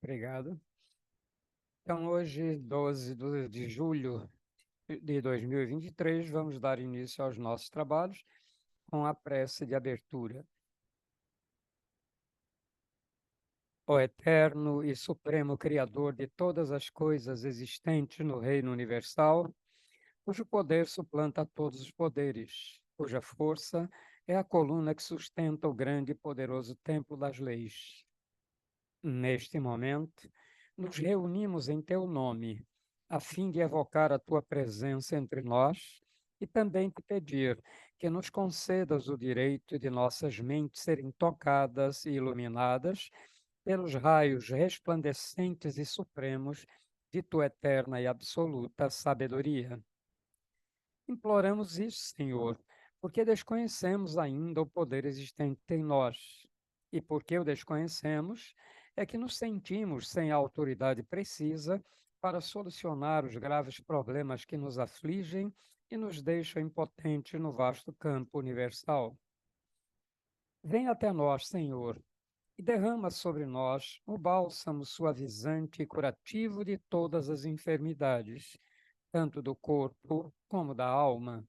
Obrigado. Então, hoje, 12 de julho de 2023, vamos dar início aos nossos trabalhos com a prece de abertura. Ó eterno e supremo Criador de todas as coisas existentes no reino universal, cujo poder suplanta todos os poderes, cuja força é a coluna que sustenta o grande e poderoso templo das leis. Neste momento, nos reunimos em teu nome, a fim de evocar a tua presença entre nós e também te pedir que nos concedas o direito de nossas mentes serem tocadas e iluminadas pelos raios resplandecentes e supremos de tua eterna e absoluta sabedoria. Imploramos isso, Senhor, porque desconhecemos ainda o poder existente em nós. E porque o desconhecemos, é que nos sentimos sem a autoridade precisa para solucionar os graves problemas que nos afligem e nos deixam impotentes no vasto campo universal. Vem até nós, Senhor, e derrama sobre nós o bálsamo suavizante e curativo de todas as enfermidades, tanto do corpo como da alma.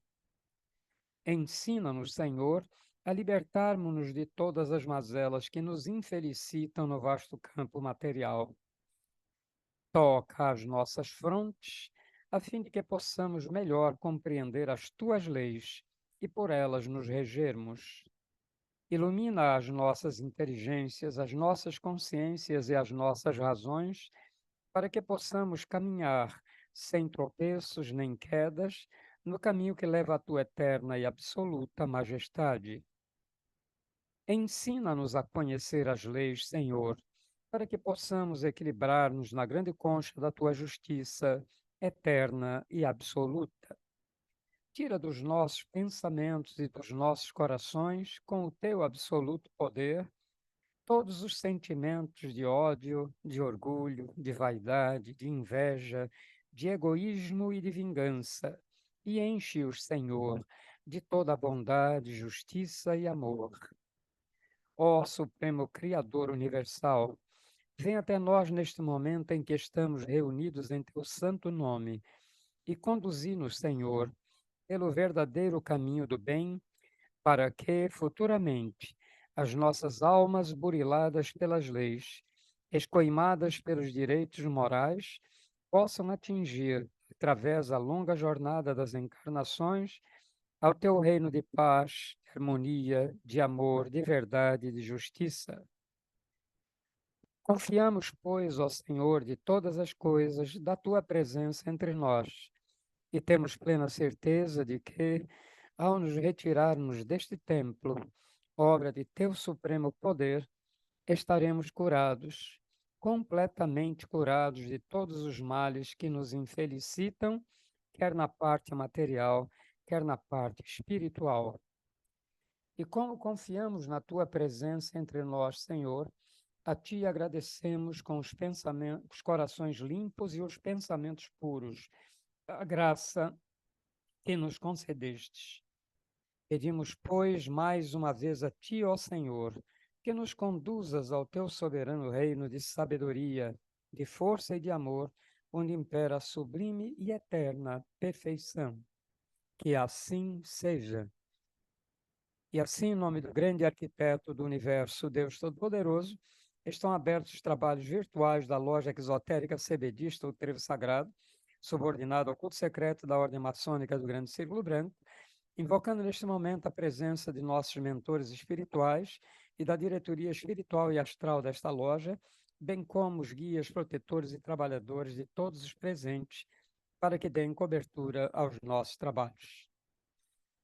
Ensina-nos, Senhor, a libertarmos-nos de todas as mazelas que nos infelicitam no vasto campo material. Toca as nossas frontes, a fim de que possamos melhor compreender as tuas leis e por elas nos regermos. Ilumina as nossas inteligências, as nossas consciências e as nossas razões, para que possamos caminhar sem tropeços nem quedas, no caminho que leva à tua eterna e absoluta majestade. Ensina-nos a conhecer as leis, Senhor, para que possamos equilibrar-nos na grande concha da tua justiça eterna e absoluta. Tira dos nossos pensamentos e dos nossos corações, com o teu absoluto poder, todos os sentimentos de ódio, de orgulho, de vaidade, de inveja, de egoísmo e de vingança, e enche-os, Senhor, de toda a bondade, justiça e amor. Ó Supremo Criador Universal, vem até nós neste momento em que estamos reunidos em teu santo nome e conduzi-nos, Senhor, pelo verdadeiro caminho do bem, para que, futuramente, as nossas almas buriladas pelas leis, escoimadas pelos direitos morais, possam atingir, através da longa jornada das encarnações, ao teu reino de paz, de harmonia, de amor, de verdade e de justiça. Confiamos, pois, ó Senhor, de todas as coisas, da tua presença entre nós, e temos plena certeza de que, ao nos retirarmos deste templo, obra de teu supremo poder, estaremos curados, completamente curados de todos os males que nos infelicitam, quer na parte material, quer na parte espiritual. E como confiamos na tua presença entre nós, Senhor, a ti agradecemos com os pensamentos, os corações limpos e os pensamentos puros, a graça que nos concedestes. Pedimos, pois, mais uma vez a ti, ó Senhor, que nos conduzas ao teu soberano reino de sabedoria, de força e de amor, onde impera a sublime e eterna perfeição. Que assim seja. E assim, em nome do grande arquiteto do universo, Deus Todo-Poderoso, estão abertos os trabalhos virtuais da loja exotérica CBDista, o Trevo Sagrado, subordinado ao culto secreto da Ordem Maçônica do Grande Círculo Branco, invocando neste momento a presença de nossos mentores espirituais e da diretoria espiritual e astral desta loja, bem como os guias, protetores e trabalhadores de todos os presentes, para que deem cobertura aos nossos trabalhos.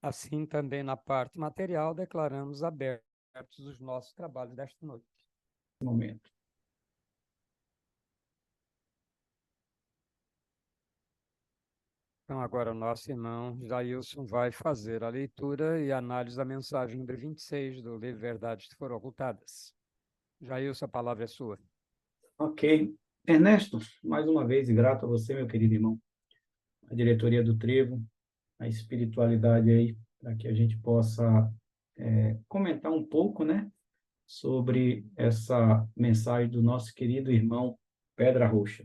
Assim, também na parte material, declaramos abertos os nossos trabalhos desta noite. Momento. Então, agora o nosso irmão Jailson vai fazer a leitura e análise da mensagem número 26 do livro Verdades que Foram Ocultadas. Jailson, a palavra é sua. Ok. Ernesto, mais uma vez, e grato a você, meu querido irmão, a diretoria do Trevo, a espiritualidade aí, para que a gente possa comentar um pouco, né, sobre essa mensagem do nosso querido irmão Pedra Roxa.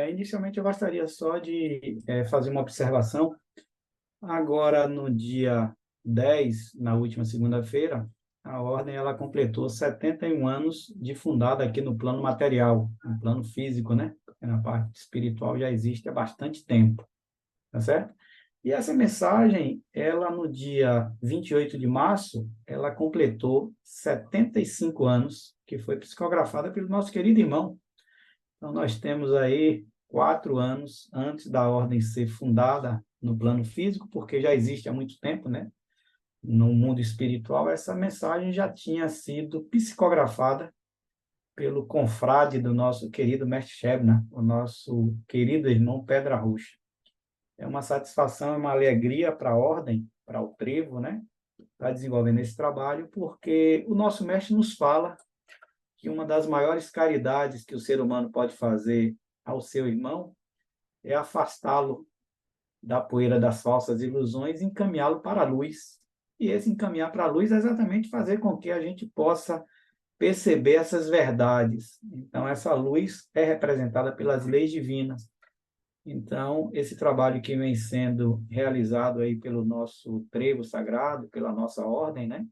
Inicialmente, eu gostaria só de fazer uma observação. Agora, no dia 10, na última segunda-feira, a Ordem ela completou 71 anos de fundada aqui no plano material, no plano físico, né? Porque na parte espiritual já existe há bastante tempo, tá certo? E essa mensagem, ela no dia 28 de março, ela completou 75 anos, que foi psicografada pelo nosso querido irmão. Então, nós temos aí 4 anos antes da ordem ser fundada no plano físico, porque já existe há muito tempo, né? No mundo espiritual, essa mensagem já tinha sido psicografada pelo confrade do nosso querido Mestre Shebna, o nosso querido irmão Pedra Roxa. É uma satisfação, é uma alegria para a ordem, para o trevo, né? Está desenvolvendo esse trabalho, porque o nosso mestre nos fala que uma das maiores caridades que o ser humano pode fazer ao seu irmão é afastá-lo da poeira das falsas ilusões e encaminhá-lo para a luz. E esse encaminhar para a luz é exatamente fazer com que a gente possa perceber essas verdades. Então, essa luz é representada pelas leis divinas. Então, esse trabalho que vem sendo realizado aí pelo nosso trevo sagrado, pela nossa ordem, né?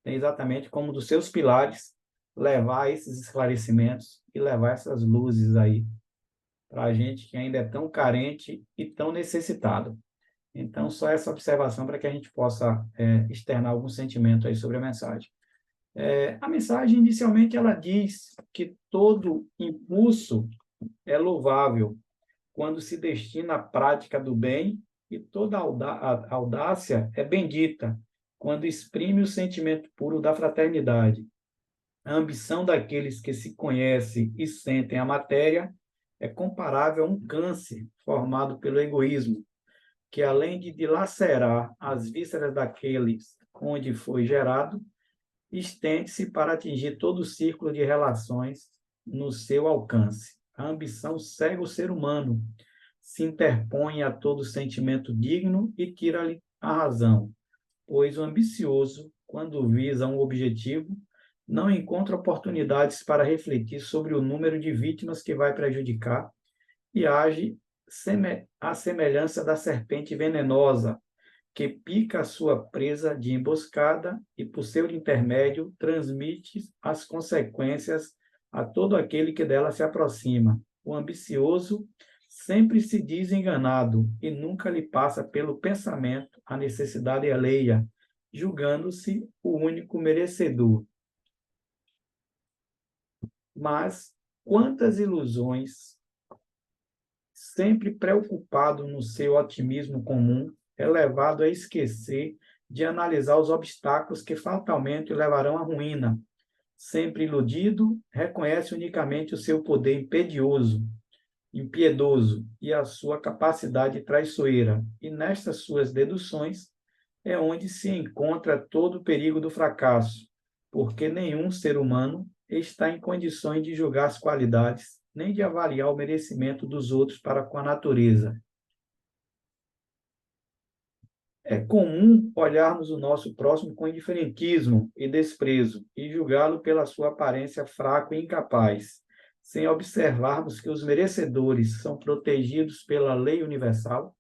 Tem exatamente como um dos seus pilares levar esses esclarecimentos e levar essas luzes aí para a gente que ainda é tão carente e tão necessitado. Então, só essa observação para que a gente possa externar algum sentimento aí sobre a mensagem. A mensagem, inicialmente, ela diz que todo impulso é louvável quando se destina à prática do bem e toda audácia é bendita quando exprime o sentimento puro da fraternidade. A ambição daqueles que se conhecem e sentem a matéria é comparável a um câncer formado pelo egoísmo, que além de dilacerar as vísceras daqueles onde foi gerado, estende-se para atingir todo o círculo de relações no seu alcance. A ambição cega o ser humano, se interpõe a todo sentimento digno e tira-lhe a razão, pois o ambicioso, quando visa um objetivo, não encontra oportunidades para refletir sobre o número de vítimas que vai prejudicar e age à semelhança da serpente venenosa, que pica a sua presa de emboscada e, por seu intermédio, transmite as consequências a todo aquele que dela se aproxima. O ambicioso sempre se diz enganado e nunca lhe passa pelo pensamento a necessidade alheia, julgando-se o único merecedor. Mas quantas ilusões, sempre preocupado no seu otimismo comum, é levado a esquecer de analisar os obstáculos que fatalmente o levarão à ruína. Sempre iludido, reconhece unicamente o seu poder impiedoso e a sua capacidade traiçoeira, e nestas suas deduções é onde se encontra todo o perigo do fracasso, porque nenhum ser humano está em condições de julgar as qualidades, nem de avaliar o merecimento dos outros para com a natureza. É comum olharmos o nosso próximo com indiferentismo e desprezo e julgá-lo pela sua aparência fraco e incapaz, sem observarmos que os merecedores são protegidos pela lei universal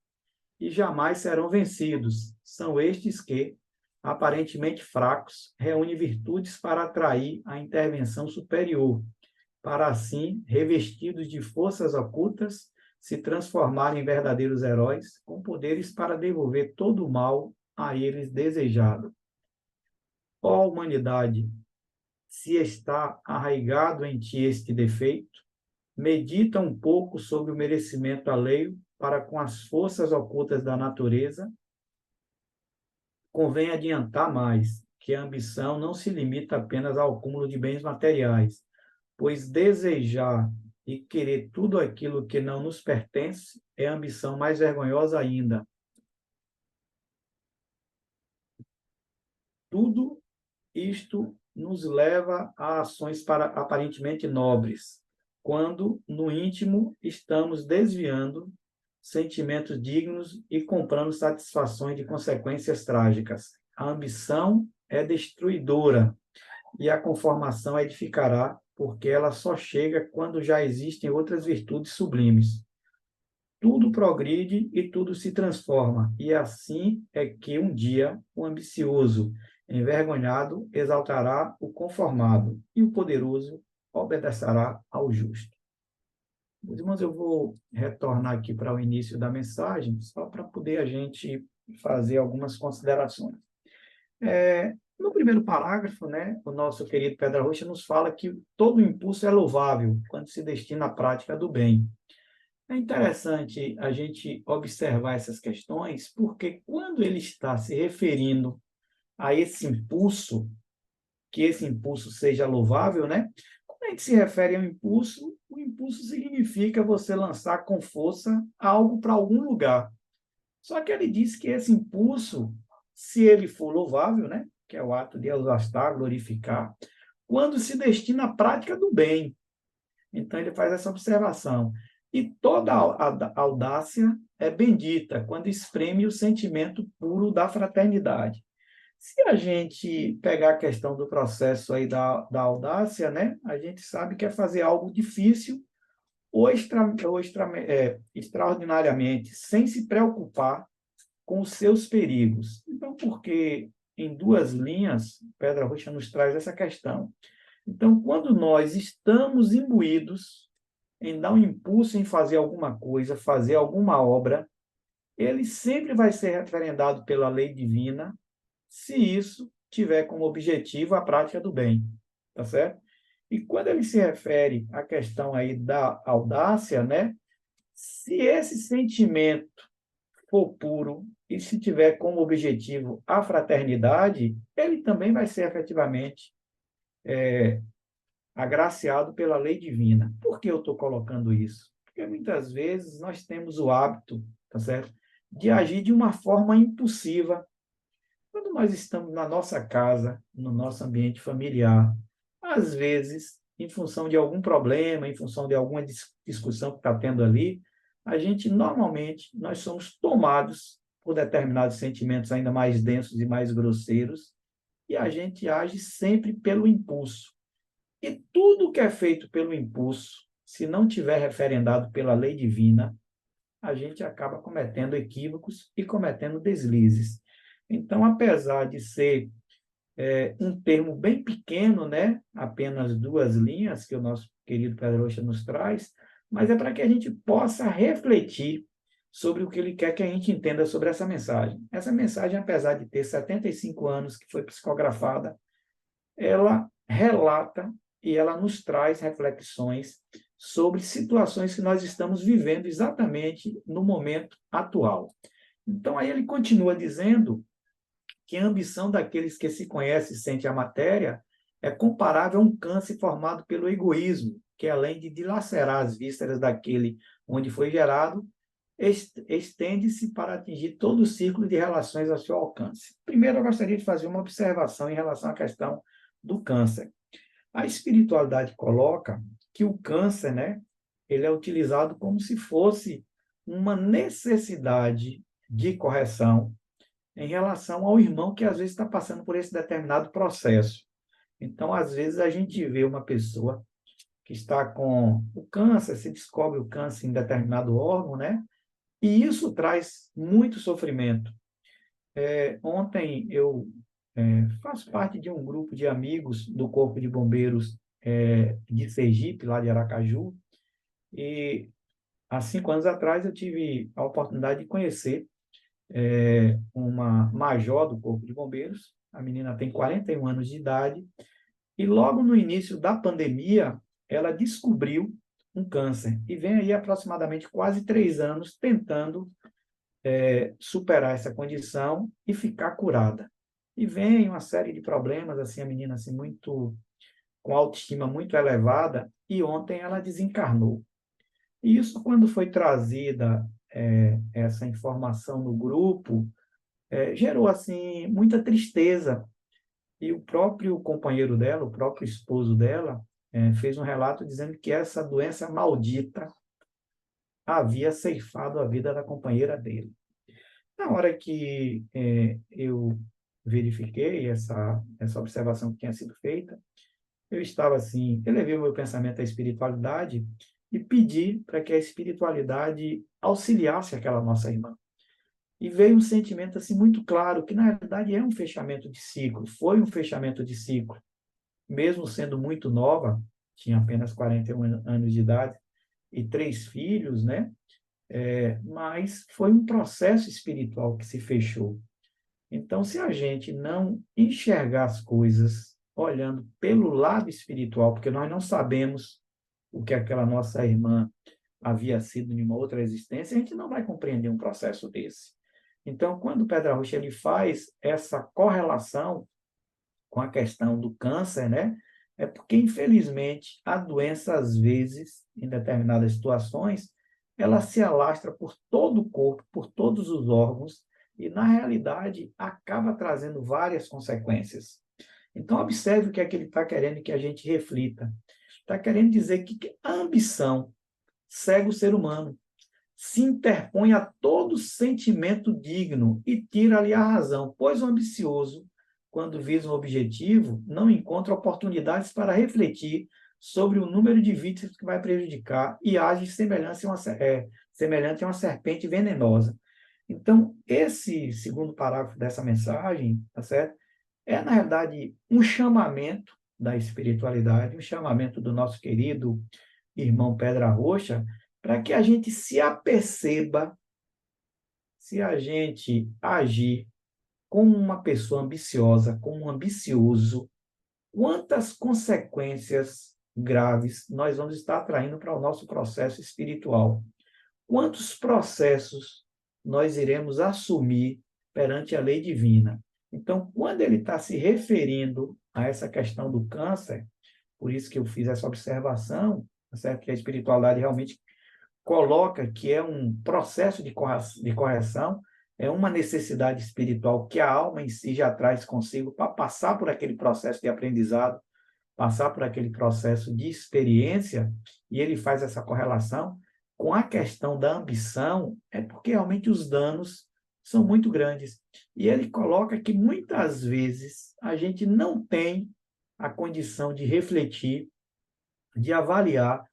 e jamais serão vencidos. São estes que, aparentemente fracos, reúnem virtudes para atrair a intervenção superior, para assim, revestidos de forças ocultas, se transformarem em verdadeiros heróis, com poderes para devolver todo o mal a eles desejado. Ó humanidade, se está arraigado em ti este defeito, medita um pouco sobre o merecimento alheio para com as forças ocultas da natureza. Convém adiantar mais que a ambição não se limita apenas ao acúmulo de bens materiais, pois desejar e querer tudo aquilo que não nos pertence é a ambição mais vergonhosa ainda. Tudo isto nos leva a ações aparentemente nobres, quando, no íntimo, estamos desviando sentimentos dignos e comprando satisfações de consequências trágicas. A ambição é destruidora e a conformação a edificará, porque ela só chega quando já existem outras virtudes sublimes. Tudo progride e tudo se transforma, e assim é que um dia o ambicioso, envergonhado, exaltará o conformado, e o poderoso obedecerá ao justo. Meus irmãos, eu vou retornar aqui para o início da mensagem, só para poder a gente fazer algumas considerações. No primeiro parágrafo, né, o nosso querido Pedro Rocha nos fala que todo impulso é louvável quando se destina à prática do bem. É interessante a gente observar essas questões, porque quando ele está se referindo a esse impulso, que esse impulso seja louvável, né? Quando a gente se refere ao impulso, o impulso significa você lançar com força algo para algum lugar. Só que ele diz que esse impulso, se ele for louvável, né? Que é o ato de exaltar, glorificar, quando se destina à prática do bem. Então, ele faz essa observação. E toda a audácia é bendita quando exprime o sentimento puro da fraternidade. Se a gente pegar a questão do processo aí da audácia, né, a gente sabe que é fazer algo difícil extraordinariamente, sem se preocupar com os seus perigos. Então, porque em duas linhas, Pedra Rocha nos traz essa questão. Então, quando nós estamos imbuídos em dar um impulso em fazer alguma coisa, fazer alguma obra, ele sempre vai ser referendado pela lei divina, se isso tiver como objetivo a prática do bem, tá certo? E quando ele se refere à questão aí da audácia, né? Se esse sentimento for puro e se tiver como objetivo a fraternidade, ele também vai ser efetivamente agraciado pela lei divina. Por que eu estou colocando isso? Porque muitas vezes nós temos o hábito, tá certo? De agir de uma forma impulsiva. Quando nós estamos na nossa casa, no nosso ambiente familiar, às vezes, em função de algum problema, em função de alguma discussão que está tendo ali, a gente, normalmente, nós somos tomados por determinados sentimentos ainda mais densos e mais grosseiros, e a gente age sempre pelo impulso. E tudo que é feito pelo impulso, se não tiver referendado pela lei divina, a gente acaba cometendo equívocos e cometendo deslizes. Então, apesar de ser um termo bem pequeno, né? Apenas duas linhas que o nosso querido Pedro Rocha nos traz, mas é para que a gente possa refletir sobre o que ele quer que a gente entenda sobre essa mensagem. Essa mensagem, apesar de ter 75 anos que foi psicografada, ela relata e ela nos traz reflexões sobre situações que nós estamos vivendo exatamente no momento atual. Então, aí ele continua dizendo que a ambição daqueles que se conhecem e sentem a matéria é comparável a um câncer formado pelo egoísmo, que além de dilacerar as vísceras daquele onde foi gerado, estende-se para atingir todo o ciclo de relações ao seu alcance. Primeiro, eu gostaria de fazer uma observação em relação à questão do câncer. A espiritualidade coloca que o câncer, né, ele é utilizado como se fosse uma necessidade de correção em relação ao irmão que às vezes está passando por esse determinado processo. Então, às vezes, a gente vê uma pessoa que está com o câncer, se descobre o câncer em determinado órgão, né? E isso traz muito sofrimento. Ontem eu faço parte de um grupo de amigos do Corpo de Bombeiros de Sergipe, lá de Aracaju, e há 5 anos atrás eu tive a oportunidade de conhecer uma major do Corpo de Bombeiros. A menina tem 41 anos de idade e logo no início da pandemia ela descobriu um câncer e vem aí aproximadamente quase 3 anos tentando superar essa condição e ficar curada. E vem uma série de problemas, assim, a menina assim muito com autoestima muito elevada e ontem ela desencarnou. E isso quando foi trazida essa informação no grupo, gerou assim muita tristeza. E o próprio companheiro dela, o próprio esposo dela, fez um relato dizendo que essa doença maldita havia ceifado a vida da companheira dele. Na hora que eu verifiquei essa observação que tinha sido feita, eu estava assim, elevei o meu pensamento à espiritualidade e pedi para que a espiritualidade auxiliasse aquela nossa irmã. E veio um sentimento assim muito claro, que na realidade é um fechamento de ciclo, foi um fechamento de ciclo. Mesmo sendo muito nova, tinha apenas 41 anos de idade e 3 filhos, né? Mas foi um processo espiritual que se fechou. Então, se a gente não enxergar as coisas olhando pelo lado espiritual, porque nós não sabemos o que aquela nossa irmã havia sido em uma outra existência, a gente não vai compreender um processo desse. Então, quando o Pedro Arrucha ele faz essa correlação com a questão do câncer, né? É porque, infelizmente, a doença, às vezes, em determinadas situações, ela se alastra por todo o corpo, por todos os órgãos, e, na realidade, acaba trazendo várias consequências. Então, observe o que é que ele está querendo que a gente reflita. Está querendo dizer que a ambição cega o ser humano, se interpõe a todo sentimento digno e tira-lhe a razão, pois o ambicioso, quando visa um objetivo, não encontra oportunidades para refletir sobre o número de vítimas que vai prejudicar e age semelhante a uma serpente venenosa. Então, esse segundo parágrafo dessa mensagem, tá certo? É, na realidade, um chamamento da espiritualidade, um chamamento do nosso querido irmão Pedra Roxa, para que a gente se aperceba, se a gente agir como uma pessoa ambiciosa, como um ambicioso, quantas consequências graves nós vamos estar atraindo para o nosso processo espiritual. Quantos processos nós iremos assumir perante a lei divina. Então, quando ele está se referindo a essa questão do câncer, por isso que eu fiz essa observação, certo? Que a espiritualidade realmente coloca que é um processo de correção, é uma necessidade espiritual que a alma em si já traz consigo para passar por aquele processo de aprendizado, passar por aquele processo de experiência, e ele faz essa correlação com a questão da ambição, é porque realmente os danos são muito grandes. E ele coloca que muitas vezes a gente não tem a condição de refletir, de avaliar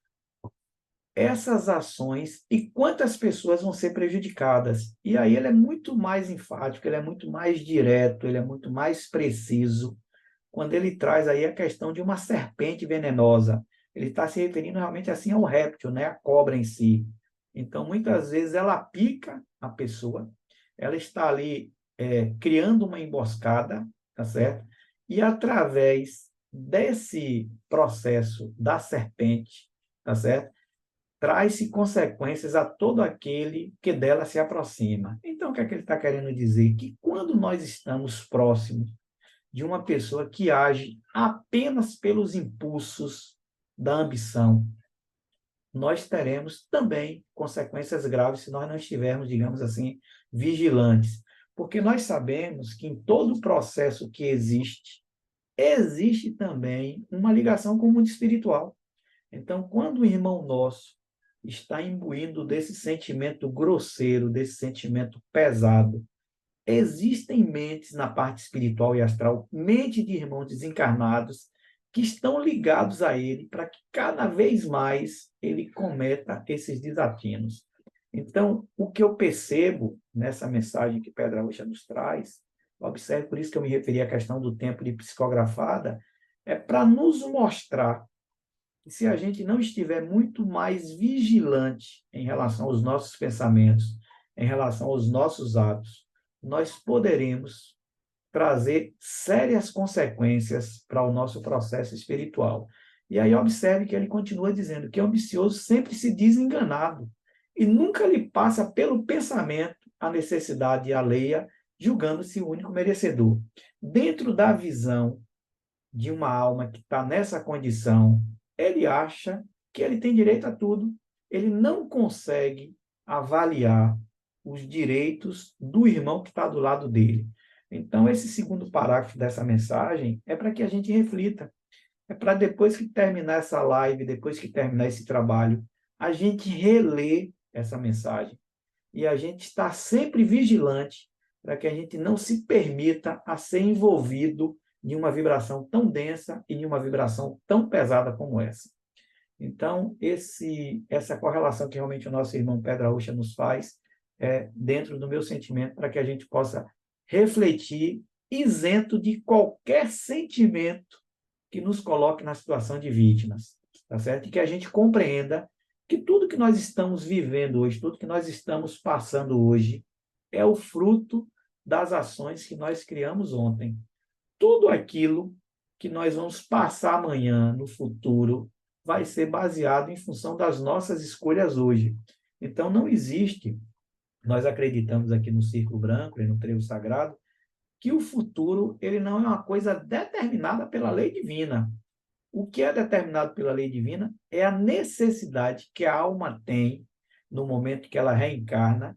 essas ações e quantas pessoas vão ser prejudicadas. E aí ele é muito mais enfático, ele é muito mais direto, ele é muito mais preciso, quando ele traz aí a questão de uma serpente venenosa. Ele está se referindo realmente assim ao réptil, né? A cobra em si. Então, muitas vezes ela pica a pessoa, ela está ali criando uma emboscada, tá certo? E através desse processo da serpente, tá certo? Traz-se consequências a todo aquele que dela se aproxima. Então, o que é que ele está querendo dizer? Que quando nós estamos próximos de uma pessoa que age apenas pelos impulsos da ambição, nós teremos também consequências graves se nós não estivermos, digamos assim, vigilantes. Porque nós sabemos que em todo processo que existe, existe também uma ligação com o mundo espiritual. Então, quando o irmão nosso está imbuído desse sentimento grosseiro, desse sentimento pesado, existem mentes na parte espiritual e astral, mente de irmãos desencarnados, que estão ligados a ele para que cada vez mais ele cometa esses desatinos. Então, o que eu percebo nessa mensagem que Pedra Roxa nos traz, observe, por isso que eu me referi à questão do tempo de psicografada, é para nos mostrar que se a gente não estiver muito mais vigilante em relação aos nossos pensamentos, em relação aos nossos atos, nós poderemos trazer sérias consequências para o nosso processo espiritual. E aí observe que ele continua dizendo que o ambicioso sempre se diz enganado e nunca lhe passa pelo pensamento a necessidade alheia, julgando-se o único merecedor. Dentro da visão de uma alma que está nessa condição, ele acha que ele tem direito a tudo. Ele não consegue avaliar os direitos do irmão que está do lado dele. Então, esse segundo parágrafo dessa mensagem é para que a gente reflita. É para depois que terminar essa live, depois que terminar esse trabalho, a gente reler essa mensagem. E a gente estar sempre vigilante para que a gente não se permita a ser envolvido em uma vibração tão densa e em uma vibração tão pesada como essa. Então, essa correlação que realmente o nosso irmão Pedra Roxa nos faz é dentro do meu sentimento, para que a gente possa refletir isento de qualquer sentimento que nos coloque na situação de vítimas, tá certo? E que a gente compreenda que tudo que nós estamos vivendo hoje, tudo que nós estamos passando hoje, é o fruto das ações que nós criamos ontem. Tudo aquilo que nós vamos passar amanhã, no futuro, vai ser baseado em função das nossas escolhas hoje. Então, não existe, nós acreditamos aqui no Círculo Branco e no Trevo Sagrado, que o futuro ele não é uma coisa determinada pela lei divina. O que é determinado pela lei divina é a necessidade que a alma tem, no momento que ela reencarna,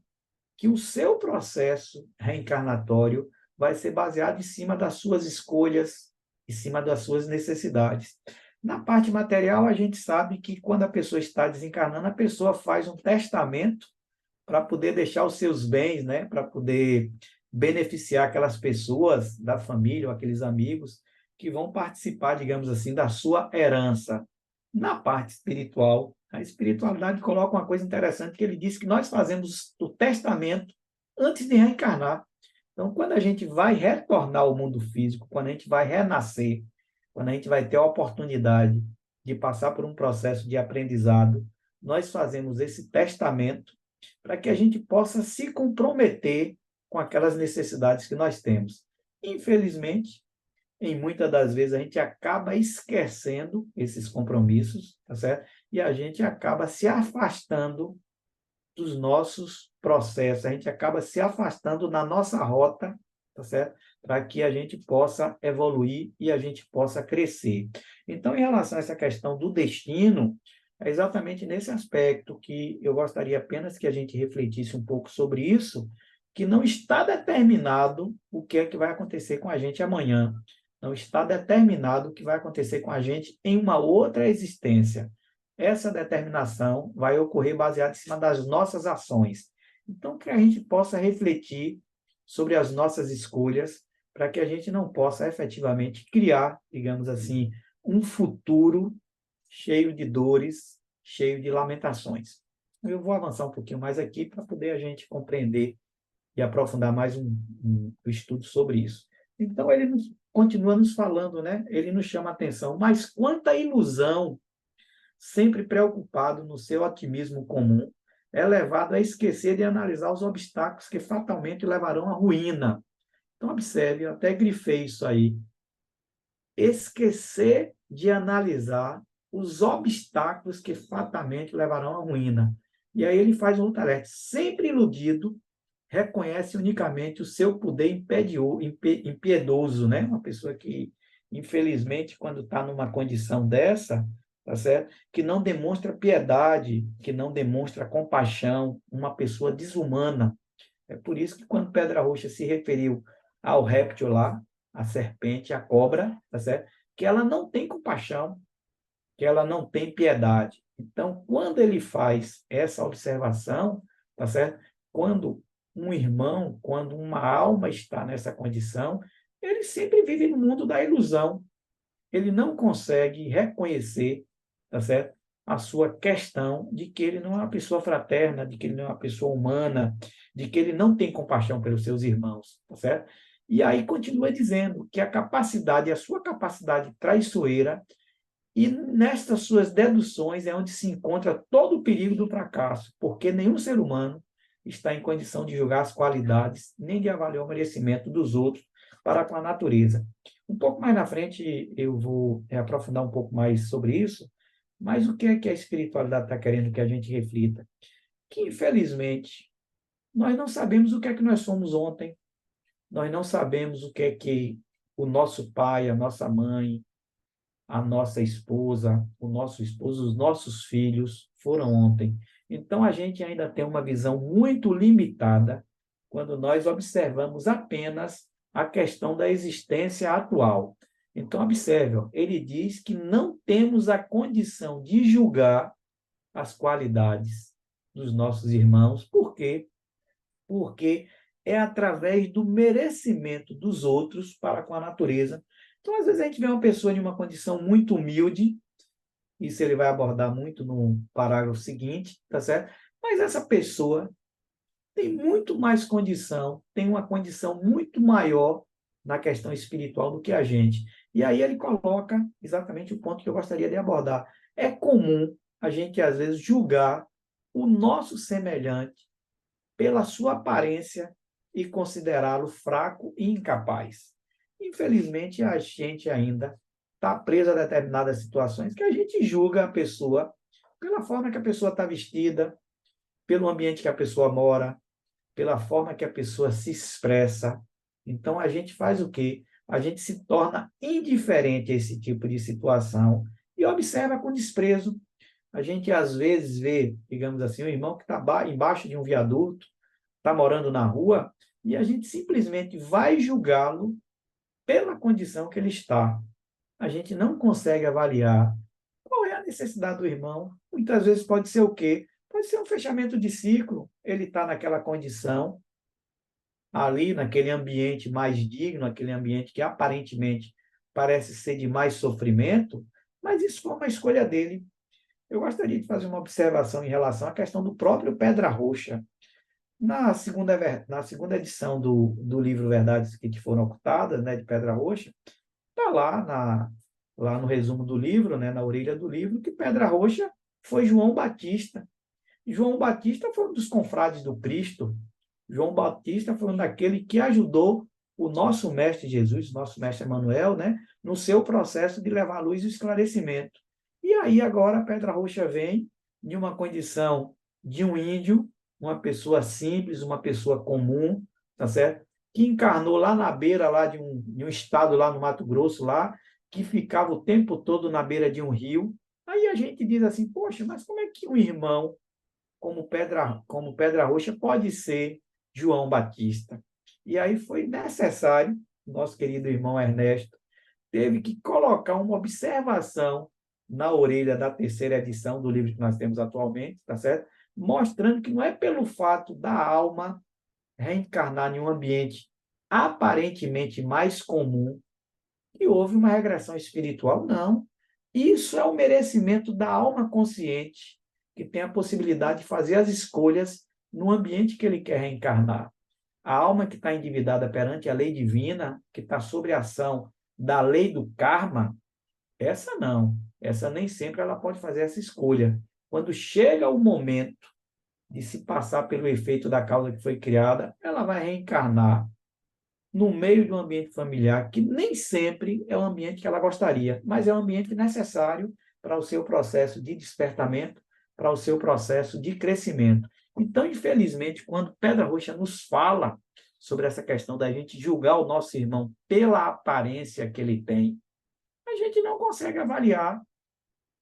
que o seu processo reencarnatório vai ser baseado em cima das suas escolhas, em cima das suas necessidades. Na parte material, a gente sabe que quando a pessoa está desencarnando, a pessoa faz um testamento para poder deixar os seus bens, né, para poder beneficiar aquelas pessoas da família ou aqueles amigos que vão participar, digamos assim, da sua herança. Na parte espiritual, a espiritualidade coloca uma coisa interessante, que ele diz que nós fazemos o testamento antes de reencarnar. Então, quando a gente vai retornar ao mundo físico, quando a gente vai renascer, quando a gente vai ter a oportunidade de passar por um processo de aprendizado, nós fazemos esse testamento para que a gente possa se comprometer com aquelas necessidades que nós temos. Infelizmente, em muitas das vezes a gente acaba esquecendo esses compromissos, tá certo? E a gente acaba se afastando dos nossos processos, a gente acaba se afastando na nossa rota, tá certo? Para que a gente possa evoluir e a gente possa crescer. Então, em relação a essa questão do destino, é exatamente nesse aspecto que eu gostaria apenas que a gente refletisse um pouco sobre isso, que não está determinado o que é que vai acontecer com a gente amanhã. Não está determinado o que vai acontecer com a gente em uma outra existência. Essa determinação vai ocorrer baseada em cima das nossas ações. Então, que a gente possa refletir sobre as nossas escolhas, para que a gente não possa efetivamente criar, digamos assim, um futuro cheio de dores, cheio de lamentações. Eu vou avançar um pouquinho mais aqui para poder a gente compreender e aprofundar mais um estudo sobre isso. Então, ele continua nos falando, né? Ele nos chama a atenção, mas quanta ilusão, sempre preocupado no seu otimismo comum, é levado a esquecer de analisar os obstáculos que fatalmente levarão à ruína. Então, observe, eu até grifei isso aí. Esquecer de analisar os obstáculos que fatalmente levarão à ruína. E aí ele faz um outro alerta. Sempre iludido, reconhece unicamente o seu poder impiedoso, né? Uma pessoa que, infelizmente, quando está numa condição dessa, tá certo? Que não demonstra piedade, que não demonstra compaixão, uma pessoa desumana. É por isso que quando Pedra Roxa se referiu ao réptil lá, a serpente, a cobra, tá certo? Que ela não tem compaixão, que ela não tem piedade. Então, quando ele faz essa observação, tá certo? Quando um irmão, quando uma alma está nessa condição, ele sempre vive no mundo da ilusão. Ele não consegue reconhecer, tá certo? A sua questão de que ele não é uma pessoa fraterna, de que ele não é uma pessoa humana, de que ele não tem compaixão pelos seus irmãos, tá certo? E aí continua dizendo que a capacidade, a sua capacidade traiçoeira, e nestas suas deduções é onde se encontra todo o perigo do fracasso, porque nenhum ser humano está em condição de julgar as qualidades, nem de avaliar o merecimento dos outros para com a natureza. Um pouco mais na frente eu vou aprofundar um pouco mais sobre isso, mas o que é que a espiritualidade está querendo que a gente reflita? Que, infelizmente, nós não sabemos o que é que nós somos ontem, nós não sabemos o que é que o nosso pai, a nossa mãe, a nossa esposa, o nosso esposo, os nossos filhos foram ontem. Então, a gente ainda tem uma visão muito limitada quando nós observamos apenas a questão da existência atual. Então, observe, ó, ele diz que não temos a condição de julgar as qualidades dos nossos irmãos. Por quê? Porque é através do merecimento dos outros para com a natureza. Então, às vezes, a gente vê uma pessoa de uma condição muito humilde, isso ele vai abordar muito no parágrafo seguinte, tá certo? Mas essa pessoa tem muito mais condição, tem uma condição muito maior na questão espiritual do que a gente. E aí ele coloca exatamente o ponto que eu gostaria de abordar. É comum a gente, às vezes, julgar o nosso semelhante pela sua aparência e considerá-lo fraco e incapaz. Infelizmente, a gente ainda está preso a determinadas situações que a gente julga a pessoa pela forma que a pessoa está vestida, pelo ambiente que a pessoa mora, pela forma que a pessoa se expressa. Então, a gente faz o quê? A gente se torna indiferente a esse tipo de situação e observa com desprezo. A gente, às vezes, vê, digamos assim, um irmão que está embaixo de um viaduto, está morando na rua, e a gente simplesmente vai julgá-lo pela condição que ele está. A gente não consegue avaliar qual é a necessidade do irmão. Muitas vezes pode ser o quê? Pode ser um fechamento de ciclo. Ele está naquela condição, ali naquele ambiente mais digno, aquele ambiente que aparentemente parece ser de mais sofrimento, mas isso foi uma escolha dele. Eu gostaria de fazer uma observação em relação à questão do próprio Pedra Roxa. Na segunda edição do livro Verdades que te foram ocultadas, né, de Pedra Roxa, está lá no resumo do livro, né, na orelha do livro, que Pedra Roxa foi João Batista. João Batista foi um dos confrades do Cristo. João Batista foi um daquele que ajudou o nosso mestre Jesus, nosso mestre Emanuel, né, no seu processo de levar a luz e o esclarecimento. E aí agora Pedra Roxa vem de uma condição de um índio, uma pessoa simples, uma pessoa comum, tá certo? Que encarnou lá na beira lá de um estado lá no Mato Grosso lá, que ficava o tempo todo na beira de um rio. Aí a gente diz assim, poxa, mas como é que um irmão como Pedra Roxa pode ser João Batista? E aí foi necessário, nosso querido irmão Ernesto teve que colocar uma observação na orelha da terceira edição do livro que nós temos atualmente, tá certo? Mostrando que não é pelo fato da alma reencarnar em um ambiente aparentemente mais comum que houve uma regressão espiritual, não. Isso é o merecimento da alma consciente que tem a possibilidade de fazer as escolhas no ambiente que ele quer reencarnar. A alma que está endividada perante a lei divina, que está sob a ação da lei do karma, essa não. Essa nem sempre ela pode fazer essa escolha. Quando chega o momento de se passar pelo efeito da causa que foi criada, ela vai reencarnar no meio de um ambiente familiar que nem sempre é o ambiente que ela gostaria, mas é um ambiente necessário para o seu processo de despertamento, para o seu processo de crescimento. Então, infelizmente, quando Pedra Roxa nos fala sobre essa questão da gente julgar o nosso irmão pela aparência que ele tem, a gente não consegue avaliar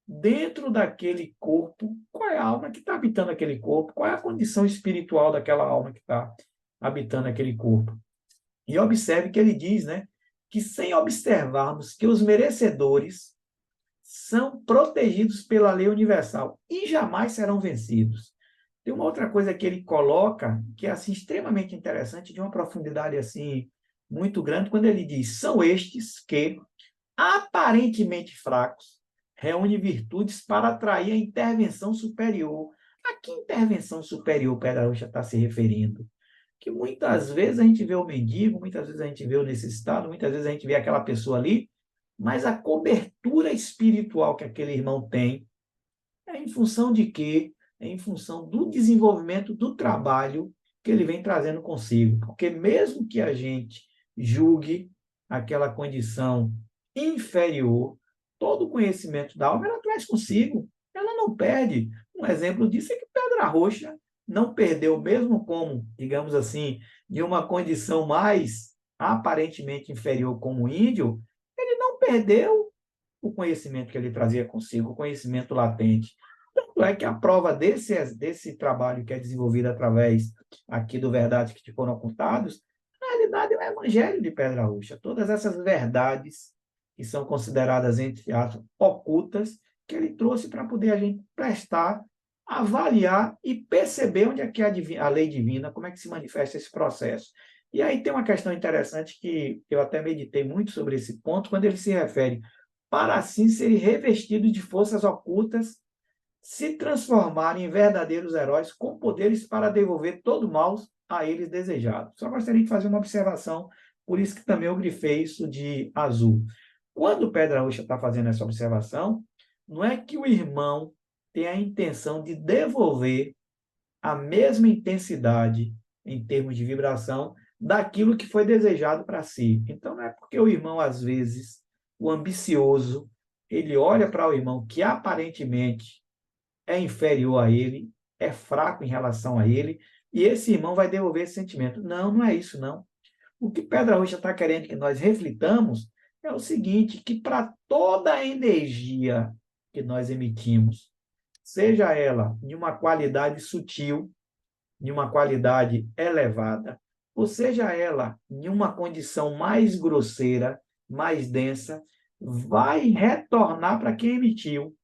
dentro daquele corpo qual é a alma que está habitando aquele corpo, qual é a condição espiritual daquela alma que está habitando aquele corpo. E observe que ele diz, né, que sem observarmos que os merecedores são protegidos pela lei universal e jamais serão vencidos. Tem uma outra coisa que ele coloca que é assim extremamente interessante, de uma profundidade assim muito grande, quando ele diz: são estes que, aparentemente fracos, reúnem virtudes para atrair a intervenção superior. A que intervenção superior Pedra Roxa está se referindo? Que muitas vezes a gente vê o mendigo, muitas vezes a gente vê o necessitado, muitas vezes a gente vê aquela pessoa ali, mas a cobertura espiritual que aquele irmão tem é em função de quê? É em função do desenvolvimento do trabalho que ele vem trazendo consigo. Porque mesmo que a gente julgue aquela condição inferior, todo o conhecimento da alma ela traz consigo, ela não perde. Um exemplo disso é que Pedra Roxa não perdeu, mesmo como, digamos assim, de uma condição mais aparentemente inferior como índio, ele não perdeu o conhecimento que ele trazia consigo, o conhecimento latente. Tanto é que a prova desse trabalho que é desenvolvido através aqui do Verdades que te foram ocultados, na realidade é o Evangelho de Pedra Roxa. Todas essas verdades que são consideradas, entre aspas, ocultas, que ele trouxe para poder a gente prestar avaliar e perceber onde é que é a lei divina, como é que se manifesta esse processo. E aí tem uma questão interessante que eu até meditei muito sobre esse ponto, quando ele se refere para assim serem revestidos de forças ocultas, se transformarem em verdadeiros heróis com poderes para devolver todo o mal a eles desejado. Só gostaria de fazer uma observação, por isso que também eu grifei isso de azul. Quando o Pedra Roxa está fazendo essa observação, não é que o irmão tem a intenção de devolver a mesma intensidade em termos de vibração daquilo que foi desejado para si. Então, não é porque o irmão, às vezes, o ambicioso, ele olha para o irmão que aparentemente é inferior a ele, é fraco em relação a ele, e esse irmão vai devolver esse sentimento. Não, não é isso, não. O que Pedra Roxa está querendo que nós reflitamos é o seguinte, que para toda a energia que nós emitimos, seja ela de uma qualidade sutil, de uma qualidade elevada, ou seja ela em uma condição mais grosseira, mais densa, vai retornar para quem emitiu.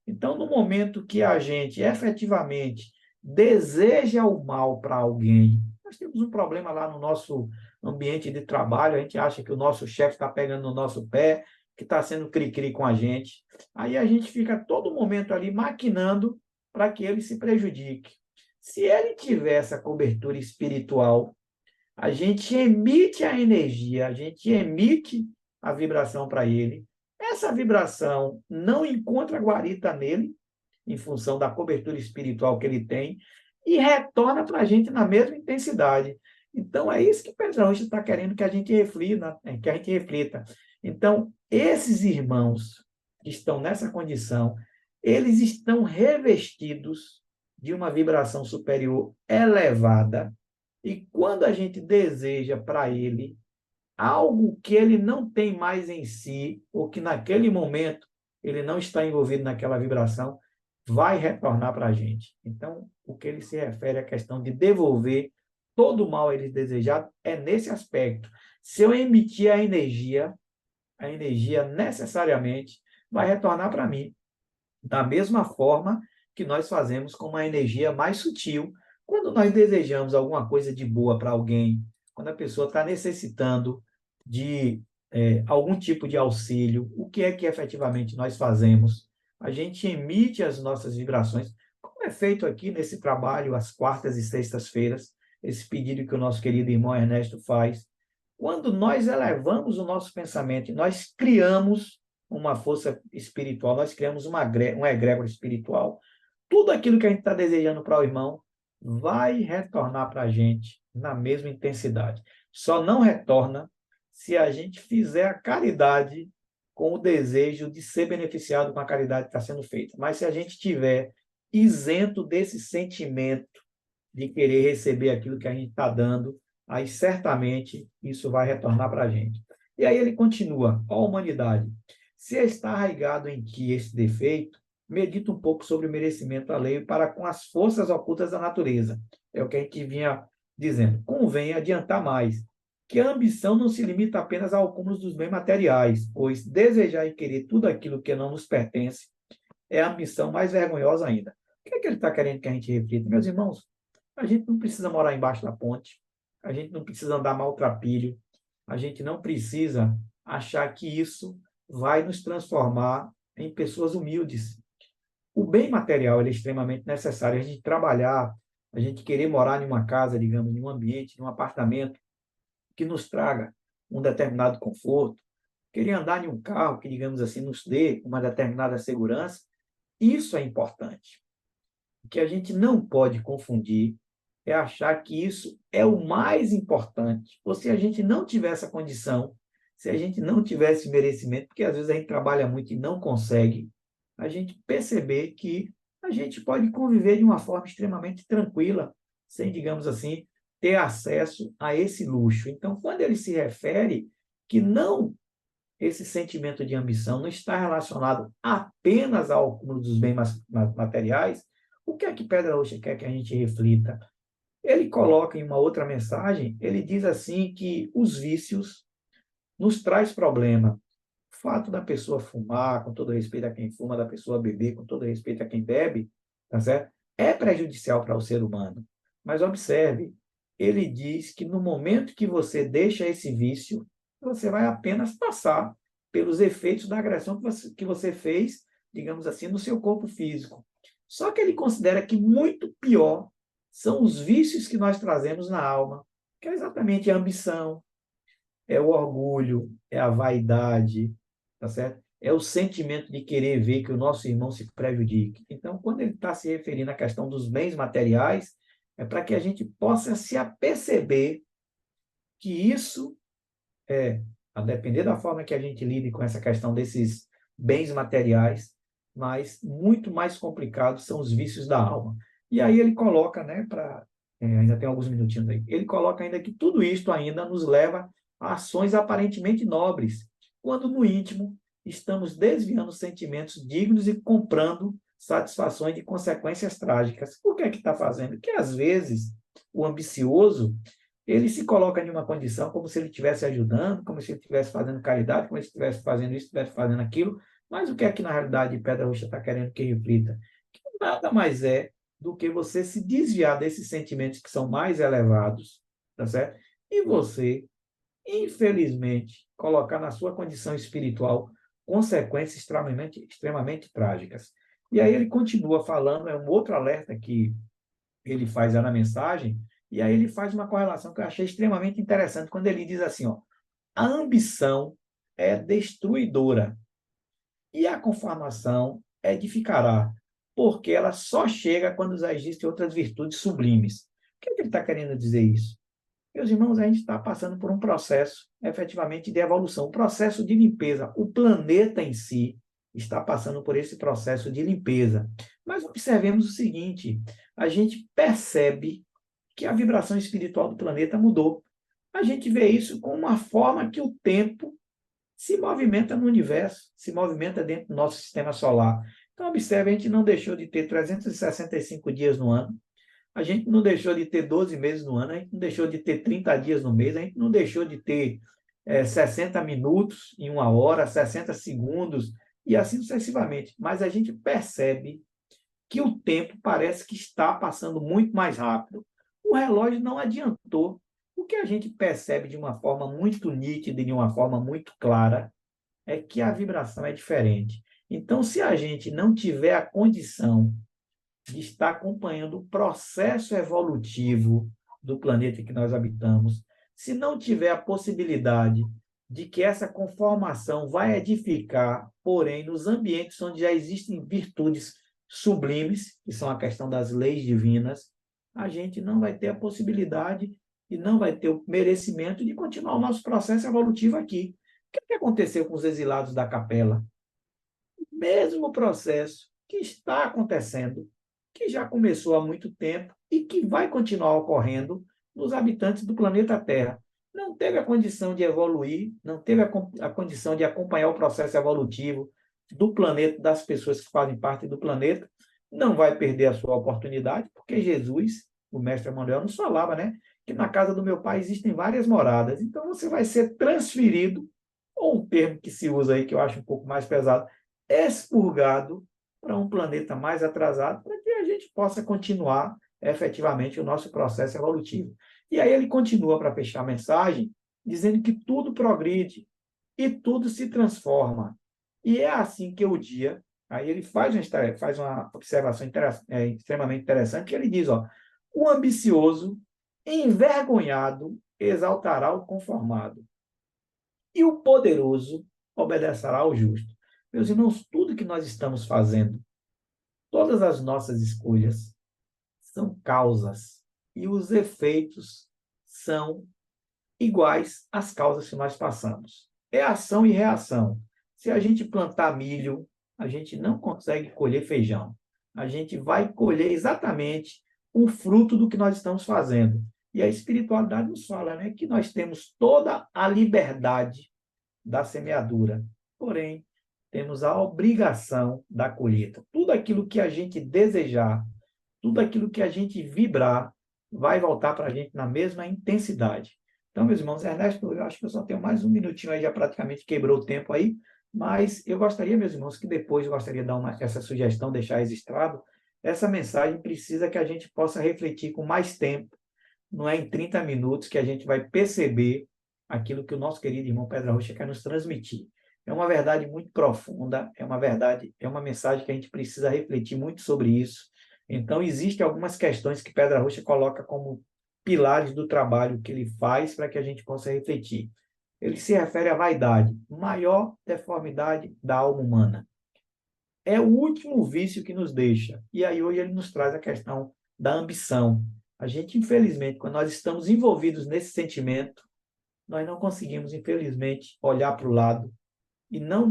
Então, no momento que a gente efetivamente deseja o mal para alguém, nós temos um problema lá no nosso ambiente de trabalho, a gente acha que o nosso chefe está pegando no nosso pé, que está sendo cri-cri com a gente. Aí a gente fica todo momento ali maquinando para que ele se prejudique. Se ele tiver essa cobertura espiritual, a gente emite a energia, a gente emite a vibração para ele. Essa vibração não encontra guarita nele, em função da cobertura espiritual que ele tem, e retorna para a gente na mesma intensidade. Então, é isso que Pedro Rocha está querendo que a gente reflita, que a gente reflita. Então, esses irmãos que estão nessa condição, eles estão revestidos de uma vibração superior elevada, e quando a gente deseja para ele algo que ele não tem mais em si, ou que naquele momento ele não está envolvido naquela vibração, vai retornar para a gente. Então, o que ele se refere à questão de devolver todo o mal a eles desejado é nesse aspecto. Se eu emitir a energia necessariamente vai retornar para mim. Da mesma forma que nós fazemos com uma energia mais sutil, quando nós desejamos alguma coisa de boa para alguém, quando a pessoa está necessitando de algum tipo de auxílio, o que é que efetivamente nós fazemos? A gente emite as nossas vibrações, como é feito aqui nesse trabalho, às quartas e sextas-feiras, esse pedido que o nosso querido irmão Ernesto faz. Quando nós elevamos o nosso pensamento e nós criamos uma força espiritual, nós criamos um egrégora espiritual, tudo aquilo que a gente está desejando para o irmão vai retornar para a gente na mesma intensidade. Só não retorna se a gente fizer a caridade com o desejo de ser beneficiado com a caridade que está sendo feita. Mas se a gente tiver isento desse sentimento de querer receber aquilo que a gente está dando, aí certamente isso vai retornar para a gente. E aí ele continua, ó humanidade, se está arraigado em ti esse defeito, medita um pouco sobre o merecimento alheio para com as forças ocultas da natureza. É o que a gente vinha dizendo. Convém adiantar mais, que a ambição não se limita apenas ao acúmulo dos bens materiais, pois desejar e querer tudo aquilo que não nos pertence é a ambição mais vergonhosa ainda. O que é que ele está querendo que a gente reflita? Meus irmãos, a gente não precisa morar embaixo da ponte, a gente não precisa andar maltrapilho, a gente não precisa achar que isso vai nos transformar em pessoas humildes. O bem material é extremamente necessário. A gente trabalhar, a gente querer morar em uma casa, digamos, em um ambiente, em um apartamento que nos traga um determinado conforto, querer andar em um carro que, digamos assim, nos dê uma determinada segurança, isso é importante. O que a gente não pode confundir é achar que isso é o mais importante. Ou se a gente não tiver essa condição, se a gente não tiver esse merecimento, porque às vezes a gente trabalha muito e não consegue, a gente perceber que a gente pode conviver de uma forma extremamente tranquila, sem, digamos assim, ter acesso a esse luxo. Então, quando ele se refere que não esse sentimento de ambição não está relacionado apenas ao acúmulo dos bens materiais, o que é que Pedra Roxa quer que a gente reflita? Ele coloca em uma outra mensagem, ele diz assim que os vícios nos traz problema. O fato da pessoa fumar, com todo respeito a quem fuma, da pessoa beber, com todo respeito a quem bebe, tá certo? é prejudicial para o ser humano. Mas observe, ele diz que no momento que você deixa esse vício, você vai apenas passar pelos efeitos da agressão que você fez, digamos assim, no seu corpo físico. Só que ele considera que muito pior são os vícios que nós trazemos na alma, que é exatamente a ambição, é o orgulho, é a vaidade, tá certo? É o sentimento de querer ver que o nosso irmão se prejudique. Então, quando ele está se referindo à questão dos bens materiais, é para que a gente possa se aperceber que isso é, a depender da forma que a gente lide com essa questão desses bens materiais, mas muito mais complicados são os vícios da alma. E aí ele coloca, né, ainda tem alguns minutinhos aí, ele coloca ainda que tudo isto ainda nos leva a ações aparentemente nobres, quando no íntimo estamos desviando sentimentos dignos e comprando satisfações de consequências trágicas. O que é que está fazendo? Que às vezes o ambicioso ele se coloca em uma condição como se ele estivesse ajudando, como se ele estivesse fazendo caridade, como se ele estivesse fazendo isso, estivesse fazendo aquilo, mas o que é que na realidade Pedra Roxa está querendo que reflita? Que nada mais é do que você se desviar desses sentimentos que são mais elevados, tá certo? E você, infelizmente, colocar na sua condição espiritual consequências extremamente trágicas. E aí ele continua falando, é um outro alerta que ele faz na mensagem, e aí ele faz uma correlação que eu achei extremamente interessante, quando ele diz assim, ó, a ambição é destruidora e a conformação edificará, porque ela só chega quando já existem outras virtudes sublimes. O que é que ele está querendo dizer isso? Meus irmãos, a gente está passando por um processo, efetivamente, de evolução, um processo de limpeza. O planeta em si está passando por esse processo de limpeza. Mas observemos o seguinte: a gente percebe que a vibração espiritual do planeta mudou. A gente vê isso com uma forma que o tempo se movimenta no universo, se movimenta dentro do nosso sistema solar. Então, observe, a gente não deixou de ter 365 dias no ano, a gente não deixou de ter 12 meses no ano, a gente não deixou de ter 30 dias no mês, a gente não deixou de ter 60 minutos em uma hora, 60 segundos, e assim sucessivamente. Mas a gente percebe que o tempo parece que está passando muito mais rápido. O relógio não adiantou. O que a gente percebe de uma forma muito nítida e de uma forma muito clara é que a vibração é diferente. Então, se a gente não tiver a condição de estar acompanhando o processo evolutivo do planeta que nós habitamos, se não tiver a possibilidade de que essa conformação vai edificar, porém, nos ambientes onde já existem virtudes sublimes, que são a questão das leis divinas, a gente não vai ter a possibilidade e não vai ter o merecimento de continuar o nosso processo evolutivo aqui. O que aconteceu com os exilados da capela? O mesmo processo que está acontecendo, que já começou há muito tempo e que vai continuar ocorrendo nos habitantes do planeta Terra. Não teve a condição de evoluir, não teve a condição de acompanhar o processo evolutivo do planeta, das pessoas que fazem parte do planeta, não vai perder a sua oportunidade, porque Jesus, o mestre Emmanuel, nos falava, né, que na casa do meu pai existem várias moradas. Então você vai ser transferido, ou um termo que se usa aí que eu acho um pouco mais pesado, expurgado para um planeta mais atrasado, para que a gente possa continuar efetivamente o nosso processo evolutivo. E aí ele continua para fechar a mensagem, dizendo que tudo progride e tudo se transforma. E é assim que o dia, aí ele faz uma observação extremamente interessante, que ele diz, ó, o ambicioso, envergonhado, exaltará o conformado, e o poderoso obedecerá ao justo. Meus irmãos, tudo que nós estamos fazendo, todas as nossas escolhas são causas e os efeitos são iguais às causas que nós passamos. É ação e reação. Se a gente plantar milho, a gente não consegue colher feijão. A gente vai colher exatamente o fruto do que nós estamos fazendo. E a espiritualidade nos fala, né, que nós temos toda a liberdade da semeadura. Porém, temos a obrigação da colheita. Tudo aquilo que a gente desejar, tudo aquilo que a gente vibrar, vai voltar para a gente na mesma intensidade. Então, meus irmãos, Ernesto, eu acho que eu só tenho mais um minutinho aí, já praticamente quebrou o tempo aí, mas eu gostaria, meus irmãos, que depois eu gostaria de dar essa sugestão, deixar registrado, essa mensagem precisa que a gente possa refletir com mais tempo. Não é em 30 minutos que a gente vai perceber aquilo que o nosso querido irmão Pedro Rocha quer nos transmitir. É uma verdade muito profunda, é uma verdade, é uma mensagem que a gente precisa refletir muito sobre isso. Então, existem algumas questões que Pedro Rocha coloca como pilares do trabalho que ele faz para que a gente possa refletir. Ele se refere à vaidade, maior deformidade da alma humana. É o último vício que nos deixa. E aí hoje ele nos traz a questão da ambição. A gente, infelizmente, quando nós estamos envolvidos nesse sentimento, nós não conseguimos, infelizmente, olhar para o lado e não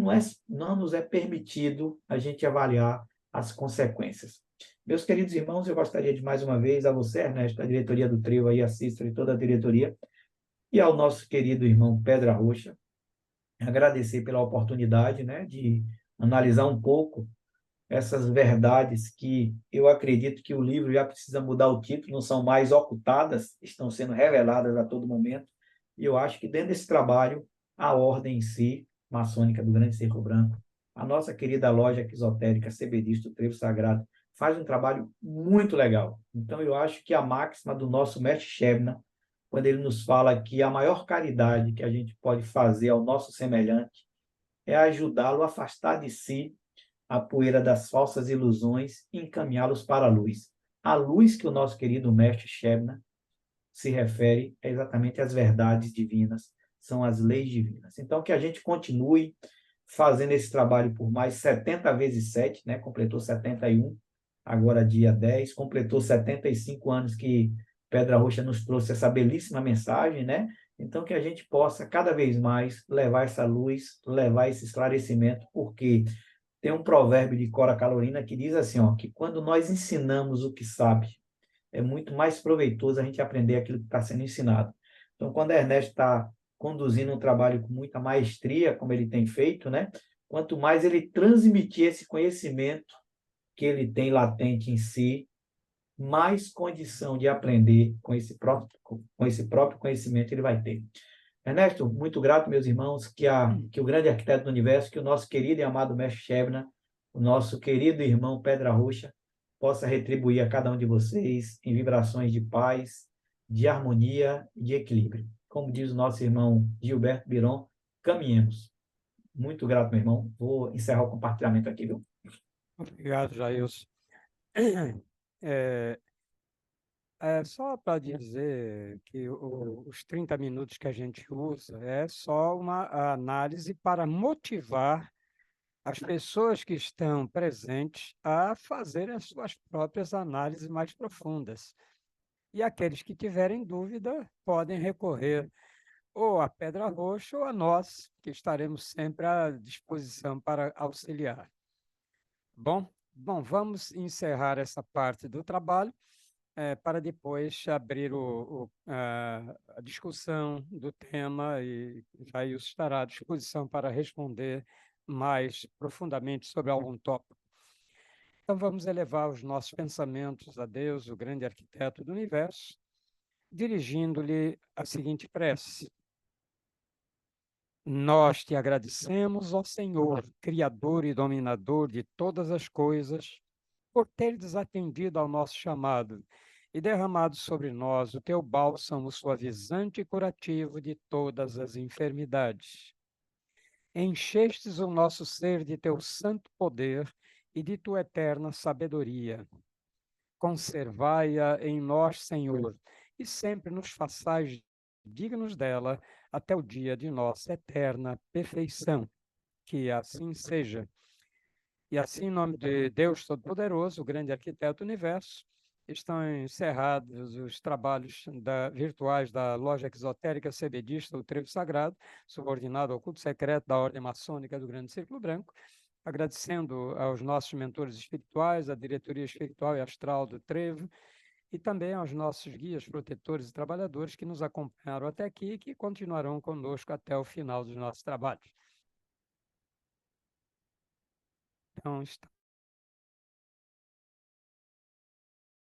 nos é permitido a gente avaliar as consequências. Meus queridos irmãos, eu gostaria de mais uma vez a você, Ernesto, da diretoria do Trevo, aí, a Cícero e toda a diretoria, e ao nosso querido irmão Pedra Rocha, agradecer pela oportunidade, né, de analisar um pouco essas verdades que eu acredito que o livro já precisa mudar o título, não são mais ocultadas, estão sendo reveladas a todo momento. E eu acho que dentro desse trabalho, a ordem em si, maçônica do Grande Cerco Branco, a nossa querida loja esotérica CBDista do Trevo Sagrado, faz um trabalho muito legal. Então, eu acho que a máxima do nosso mestre Shebna, quando ele nos fala que a maior caridade que a gente pode fazer ao nosso semelhante é ajudá-lo a afastar de si a poeira das falsas ilusões e encaminhá-los para a luz. A luz que o nosso querido mestre Shebna se refere é exatamente às verdades divinas, são as leis divinas. Então, que a gente continue fazendo esse trabalho por mais 70 vezes 7, né? Completou 71, agora dia 10, completou 75 anos que Pedra Roxa nos trouxe essa belíssima mensagem, né? Então, que a gente possa cada vez mais levar essa luz, levar esse esclarecimento, porque tem um provérbio de Cora Calorina que diz assim, ó, que quando nós ensinamos o que sabe, é muito mais proveitoso a gente aprender aquilo que está sendo ensinado. Então, quando Ernesto está conduzindo um trabalho com muita maestria, como ele tem feito, né? Quanto mais ele transmitir esse conhecimento que ele tem latente em si, mais condição de aprender com esse próprio conhecimento ele vai ter. Ernesto, muito grato, meus irmãos, que o grande arquiteto do universo, que o nosso querido e amado mestre Shebna, o nosso querido irmão Pedra Roxa, possa retribuir a cada um de vocês em vibrações de paz, de harmonia e de equilíbrio. Como diz o nosso irmão Gilberto Biron, caminhemos. Muito grato, meu irmão. Vou encerrar o compartilhamento aqui, viu? Obrigado, Jailson. É, só para dizer que os 30 minutos que a gente usa é só uma análise para motivar as pessoas que estão presentes a fazerem as suas próprias análises mais profundas. E aqueles que tiverem dúvida podem recorrer ou à Pedra Roxa ou a nós, que estaremos sempre à disposição para auxiliar. Bom, vamos encerrar essa parte do trabalho para depois abrir a discussão do tema e Jair estará à disposição para responder mais profundamente sobre algum tópico. Então, vamos elevar os nossos pensamentos a Deus, o grande arquiteto do universo, dirigindo-lhe a seguinte prece. Nós te agradecemos, ó Senhor, Criador e Dominador de todas as coisas, por teres atendido ao nosso chamado e derramado sobre nós o teu bálsamo suavizante e curativo de todas as enfermidades. Enchestes o nosso ser de teu santo poder e de tua eterna sabedoria. Conservai-a em nós, Senhor, e sempre nos façais dignos dela até o dia de nossa eterna perfeição. Que assim seja. E assim, em nome de Deus Todo-Poderoso, o grande arquiteto do universo, estão encerrados os trabalhos virtuais da Loja Exotérica CBDista do Trevo Sagrado, subordinado ao culto secreto da Ordem Maçônica do Grande Círculo Branco, agradecendo aos nossos mentores espirituais, à diretoria espiritual e astral do Trevo, e também aos nossos guias, protetores e trabalhadores que nos acompanharam até aqui e que continuarão conosco até o final dos nossos trabalhos. Então,